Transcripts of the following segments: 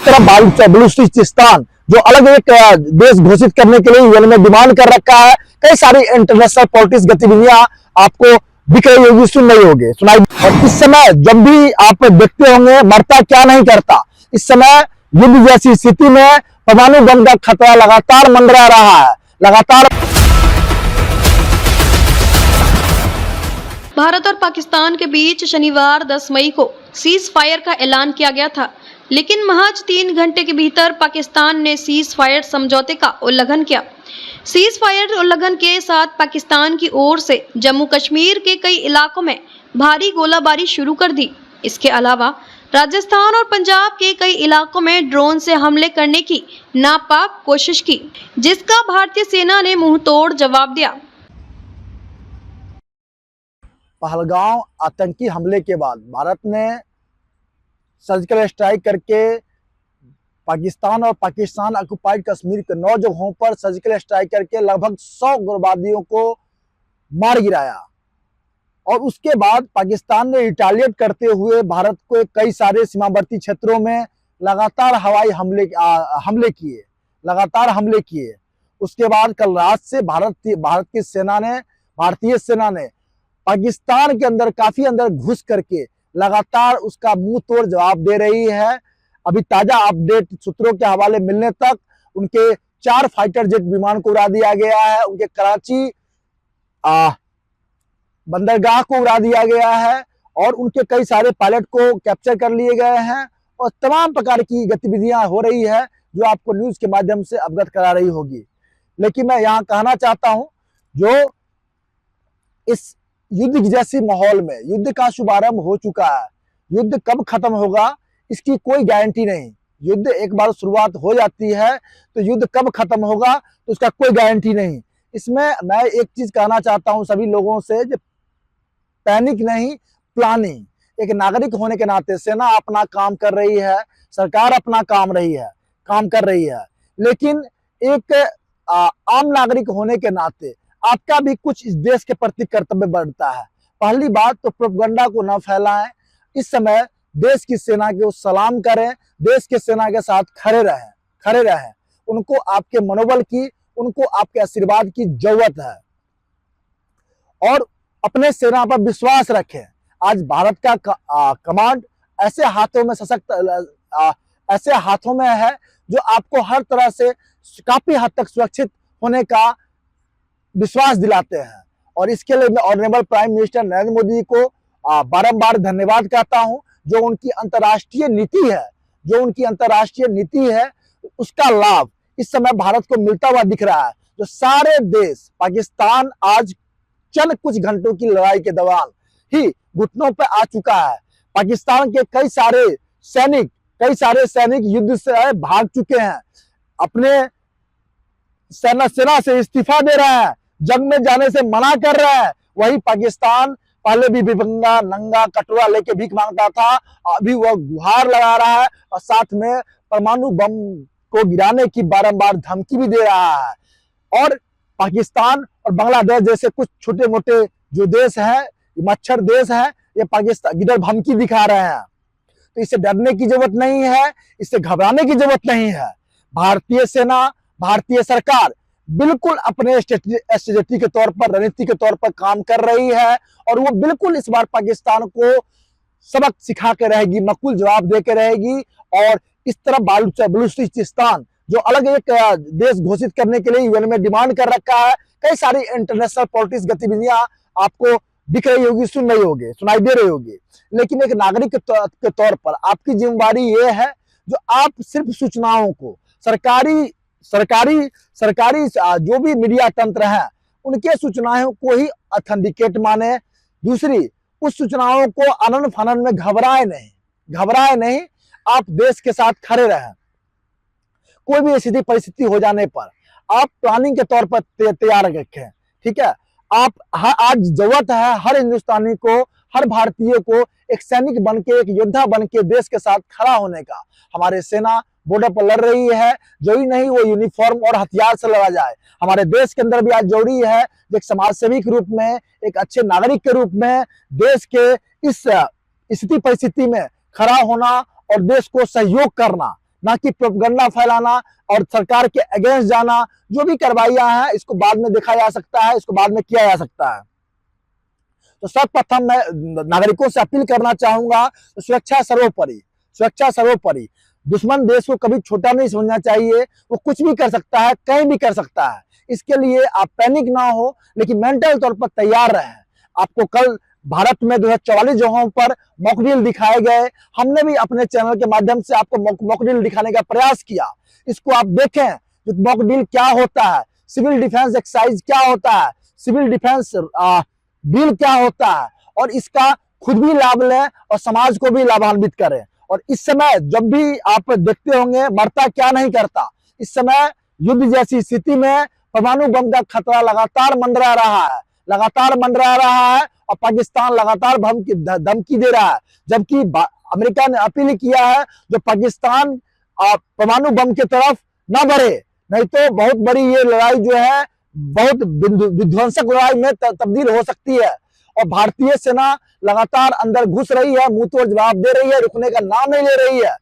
तरह बलूचिस्तान जो अलग एक देश घोषित करने के लिए यूएन में डिमांड कर रखा है। कई सारी इंटरनेशनल पॉलिटिक्स गतिविधियां आपको दिख रही होगी, सुन रही होगी, सुनाई। और इस समय जब भी आप देखते होंगे मरता क्या नहीं करता, इस समय युद्ध जैसी स्थिति में परमाणु बम का खतरा लगातार मंडरा रहा है। लगातार भारत और पाकिस्तान के बीच शनिवार 10 मई को सीज फायर का ऐलान किया गया था, लेकिन महज 3 घंटे के भीतर पाकिस्तान ने सीज फायर समझौते का उल्लंघन किया। सीज फायर उल्लंघन के साथ पाकिस्तान की ओर से जम्मू कश्मीर के कई इलाकों में भारी गोलाबारी शुरू कर दी। इसके अलावा राजस्थान और पंजाब के कई इलाकों में ड्रोन से हमले करने की नापाक कोशिश की, जिसका भारतीय सेना ने मुंहतोड़ जवाब दिया। पहलगांव आतंकी हमले के बाद भारत ने सर्जिकल स्ट्राइक करके पाकिस्तान और पाकिस्तान ऑक्युपाइड कश्मीर के 9 जगहों पर सर्जिकल स्ट्राइक करके लगभग 100 उग्रवादियों को मार गिराया। और उसके बाद पाकिस्तान ने रिटालिएट करते हुए भारत को कई सारे सीमावर्ती क्षेत्रों में लगातार हवाई हमले किए, लगातार हमले किए। उसके बाद कल रात से भारतीय सेना ने पाकिस्तान के अंदर काफी अंदर घुस करके लगातार उसका मुंह तोड़ जवाब दे रही है। अभी ताजा अपडेट सूत्रों के हवाले मिलने तक उनके 4 फाइटर जेट विमान को उड़ा दिया गया है, उनके कराची बंदरगाह को उड़ा दिया गया है और उनके कई सारे पायलट को कैप्चर कर लिए गए हैं और तमाम प्रकार की गतिविधियां हो रही है जो आपको न्यूज के माध्यम से अवगत करा रही होगी। लेकिन मैं यहाँ कहना चाहता हूं, जो इस युद्ध जैसी माहौल में युद्ध का शुभारंभ हो चुका है, युद्ध कब खत्म होगा इसकी कोई गारंटी नहीं। युद्ध एक बार शुरुआत हो जाती है तो युद्ध कब खत्म होगा तो उसका कोई गारंटी नहीं। इसमें मैं एक चीज कहना चाहता हूं सभी लोगों से, जो पैनिक नहीं, प्लानिंग। एक नागरिक होने के नाते सेना अपना काम कर रही है, सरकार अपना काम कर रही है, लेकिन एक आम नागरिक होने के नाते आपका भी कुछ इस देश के प्रति कर्तव्य बढ़ता है। पहली बात तो प्रोपगंडा को न फैलाएं। इस समय देश की सेना को सलाम करें, देश के सेना के साथ खड़े रहें। उनको आपके मनोबल की, उनको आपके आशीर्वाद की जरूरत है और अपने सेना पर विश्वास रखें। आज भारत का कमांड ऐसे हाथों में है जो आपको हर तरह से काफी हद तक सुरक्षित होने का विश्वास दिलाते हैं। और इसके लिए मैं honourable prime minister Narendra Modi को बारंबार धन्यवाद कहता हूं, जो उनकी अंतर्राष्ट्रीय नीति है उसका लाभ इस समय भारत को मिलता हुआ दिख रहा है। जो सारे देश, पाकिस्तान आज चंद कुछ घंटों की लड़ाई के दौरान ही घुटनों पर आ चुका है। पाकिस्तान के कई सारे सैनिक युद्ध से भाग चुके हैं, अपने सेना से इस्तीफा दे रहे हैं, जंग में जाने से मना कर रहे हैं। वही पाकिस्तान पहले भी भिखमंगा नंगा कटोरा लेके भीख मांगता था, अभी वह गुहार लगा रहा है और साथ में परमाणु बम को गिराने की बारंबार धमकी भी दे रहा है। और पाकिस्तान और बांग्लादेश जैसे कुछ छोटे मोटे जो देश हैं, मच्छर देश हैं, ये पाकिस्तान गिरर धमकी दिखा रहे हैं। तो इससे डरने की जरूरत नहीं है, इससे घबराने की जरूरत नहीं है। भारतीय सेना, भारतीय सरकार बिल्कुल अपने स्ट्रेटेजी के तौर पर, रणनीति के तौर पर काम कर रही है और वो बिल्कुल इस बार पाकिस्तान को सबक सिखा के रहेगी, नकुल जवाब दे के रहेगी। और इस तरह बलूचिस्तान जो अलग एक देश घोषित करने के लिए यूएन में डिमांड कर रखा है, कई सारी इंटरनेशनल पॉलिटिक्स गतिविधियां आपको दिख रही होगी, सुन रही होगी, सुनाई दे रही होगी। लेकिन एक नागरिक के तौर पर आपकी जिम्मेदारी ये है जो आप सिर्फ सूचनाओं को सरकारी जो भी मीडिया तंत्र है उनके सूचनाओं को ही ऑथेंटिकेट माने। दूसरी, उस सूचनाओं को आनन फानन में घबराए नहीं, आप देश के साथ खड़े रहें। कोई भी ऐसी परिस्थिति हो जाने पर आप प्लानिंग के तौर पर तैयार रखें, ठीक है। आज जरूरत है हर हिंदुस्तानी को, हर भारतीय को एक सैनिक बन के, एक योद्धा बन के देश के साथ खड़ा होने का। हमारे सेना बॉर्डर पर लड़ रही है, जरूरी नहीं वो यूनिफॉर्म और हथियार से लड़ा जाए। हमारे देश के अंदर भी आज जरूरी है एक समाजसेवी के रूप में, एक अच्छे नागरिक के रूप में देश के इस स्थिति परिस्थिति में खड़ा होना और देश को सहयोग करना। ना कि प्रोपगंडा फैलाना और सरकार के अगेंस्ट जाना। जो भी कार्रवाइयां हैं इसको बाद में देखा जा सकता है, इसको बाद में किया जा सकता है। तो सर्वप्रथम मैं नागरिकों से अपील करना चाहूंगा, तो सुरक्षा सर्वोपरि, सुरक्षा सर्वोपरि। दुश्मन देश को कभी छोटा नहीं समझना चाहिए, वो कुछ भी कर सकता है, कहीं भी कर सकता है। इसके लिए आप पैनिक ना हो, लेकिन मेंटल तौर पर तैयार रहें। आपको कल भारत में 244 जगहों पर मॉकड्रिल दिखाए गए, हमने भी अपने चैनल के माध्यम से आपको मॉकड्रिल दिखाने का प्रयास किया। इसको आप देखें, जो मॉकड्रिल क्या होता है, सिविल डिफेंस एक्सरसाइज क्या होता है, सिविल डिफेंस ड्रिल क्या होता है, और इसका खुद भी लाभ लें और समाज को भी लाभान्वित करें। और इस समय जब भी आप देखते होंगे मरता क्या नहीं करता, इस समय युद्ध जैसी स्थिति में परमाणु बम का खतरा लगातार मंडरा रहा है, लगातार मंडरा रहा है, और पाकिस्तान लगातार धमकी दे रहा है। जबकि अमेरिका ने अपील किया है जो पाकिस्तान परमाणु बम की तरफ न बढ़े, नहीं तो बहुत बड़ी ये लड़ाई जो है बहुत विध्वंसक लड़ाई में तब्दील हो सकती है। और भारतीय सेना लगातार अंदर घुस रही है, मुंह तोड़ जवाब दे रही है, रुकने का नाम नहीं ले रही है।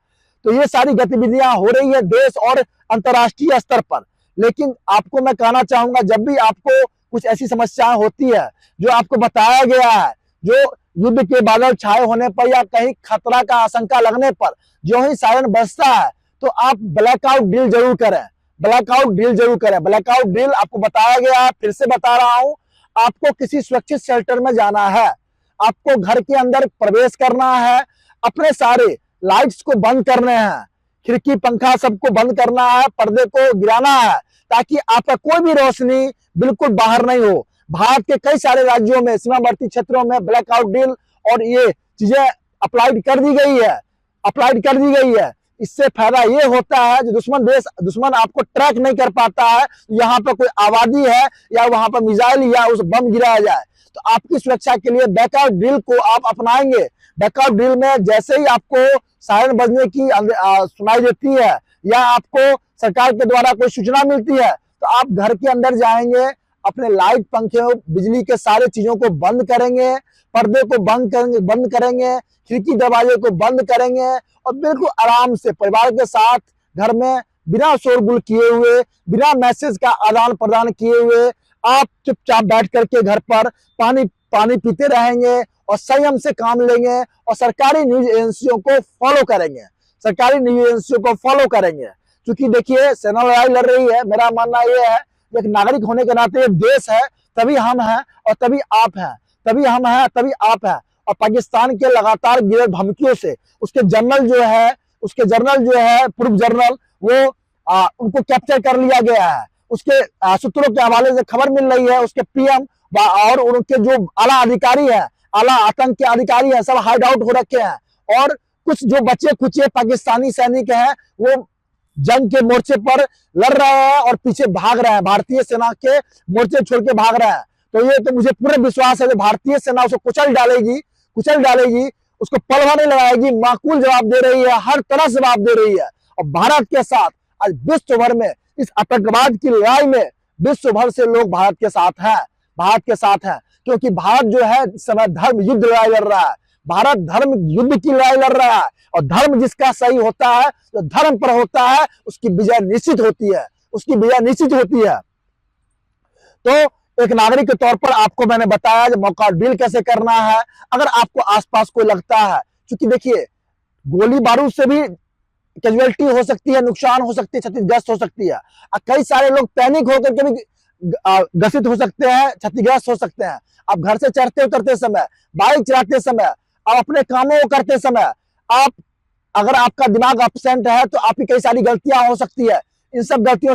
तो ये सारी गतिविधियां हो रही है देश और अंतर्राष्ट्रीय स्तर पर। लेकिन आपको मैं कहना चाहूंगा, जब भी आपको कुछ ऐसी समस्याएं होती है जो आपको बताया गया है, जो युद्ध के बादल छाए होने पर या कहीं खतरा का आशंका लगने पर जो ही सायरन बजता है, तो आप ब्लैकआउट ड्रिल जरूर करें, ब्लैकआउट ड्रिल जरूर करें। ब्लैकआउट ड्रिल आपको बताया गया है, फिर से बता रहा हूं, आपको किसी सुरक्षित शेल्टर में जाना है, आपको घर के अंदर प्रवेश करना है, अपने सारे लाइट्स को बंद करने हैं, खिड़की पंखा सबको बंद करना है, पर्दे को गिराना है, ताकि आपका कोई भी रोशनी बिल्कुल बाहर नहीं हो। भारत के कई सारे राज्यों में सीमावर्ती क्षेत्रों में ब्लैकआउट ड्रिल और ये चीजें अप्लाइड कर दी गई है, अप्लाइड कर दी गई है। इससे फायदा ये होता है जो दुश्मन आपको ट्रैक नहीं कर पाता है, यहाँ पर कोई आबादी है या वहां पर मिसाइल या उस बम गिराया जाए। तो आपकी सुरक्षा के लिए बैकआउट ड्रिल को आप अपनाएंगे। बैकआउट ड्रिल में जैसे ही आपको सायरन बजने की सुनाई देती है या आपको सरकार के द्वारा कोई सूचना मिलती है, तो आप घर के अंदर जाएंगे, अपने लाइट पंखे बिजली के सारे चीजों को बंद करेंगे, पर्दे को बंद करेंगे, खिड़की दरवाजे को बंद करेंगे, और बिल्कुल आराम से परिवार के साथ घर में बिना शोरगुल किए हुए, बिना मैसेज का आदान प्रदान किए हुए आप चुपचाप बैठ करके घर पर पानी पीते रहेंगे और संयम से काम लेंगे और सरकारी न्यूज एजेंसियों को फॉलो करेंगे, सरकारी न्यूज एजेंसियों को फॉलो करेंगे। क्योंकि देखिए सेना लड़ाई लड़ रही है, मेरा मानना यह है एक नागरिक होने के नाते देश है, तभी हम हैं और तभी आप हैं, तभी हम हैं तभी आप हैं। और पाकिस्तान के लगातार गिरे धमकियों से उसके जर्नल जो है पूर्व जर्नल वो उनको कैप्चर कर लिया गया है। उसके सूत्रों के हवाले से खबर मिल रही है, उसके पीएम और उनके जो आला अधिकारी है, आला आतंक के अधिकारी है, सब हाइड आउट हो रखे हैं। और कुछ जो बचे खुचे पाकिस्तानी सैनिक हैं वो जंग के मोर्चे पर लड़ रहे हैं और पीछे भाग रहे हैं, भारतीय सेना के मोर्चे छोड़ के भाग रहे हैं। तो ये तो मुझे पूरा विश्वास है कि भारतीय सेना उसको कुचल डालेगी, उसको पलवा नहीं लगाएगी, माकूल जवाब दे रही है, हर तरह से जवाब दे रही है। और भारत के साथ आज विश्व भर में इस आतंकवाद की लड़ाई में विश्व भर से लोग भारत के साथ हैं, क्योंकि भारत जो है इस समय धर्म युद्ध लड़ाई लड़ रहा है, भारत धर्म युद्ध की लड़ाई लड़ रहा है। और धर्म जिसका सही होता है, जो धर्म पर होता है, उसकी विजय निश्चित होती है। तो एक नागरिक के तौर पर आपको मैंने बताया जो मौका डील कैसे करना है। अगर आपको आसपास कोई लगता है, क्योंकि देखिए गोली बारूद से भी कैजुअलिटी हो सकती है, नुकसान हो सकती है, क्षतिग्रस्त हो सकती है। कई सारे लोग पैनिक होकर के भी ग्रसित हो सकते हैं, क्षतिग्रस्त हो सकते हैं। आप घर से चढ़ते उतरते समय, बाइक चलाते समय, आप अपने कामों को करते समय, अगर आपका दिमाग अपसेंट है तो आपकी कई सारी गलतियां हो सकती है। इन सब गलतियों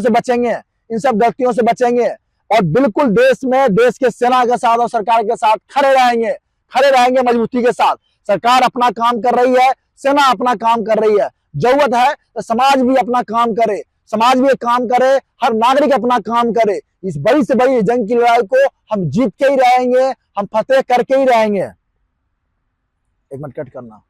से बचेंगे और बिल्कुल देश के सेना के साथ और सरकार के साथ खड़े रहेंगे मजबूती के साथ। सरकार अपना काम कर रही है, सेना अपना काम कर रही है। जरूरत है तो समाज भी अपना काम करे, हर नागरिक अपना काम करे। इस बड़ी से बड़ी जंग की लड़ाई को हम जीत के ही रहेंगे, हम फतेह करके ही रहेंगे। एक मिनट कट करना।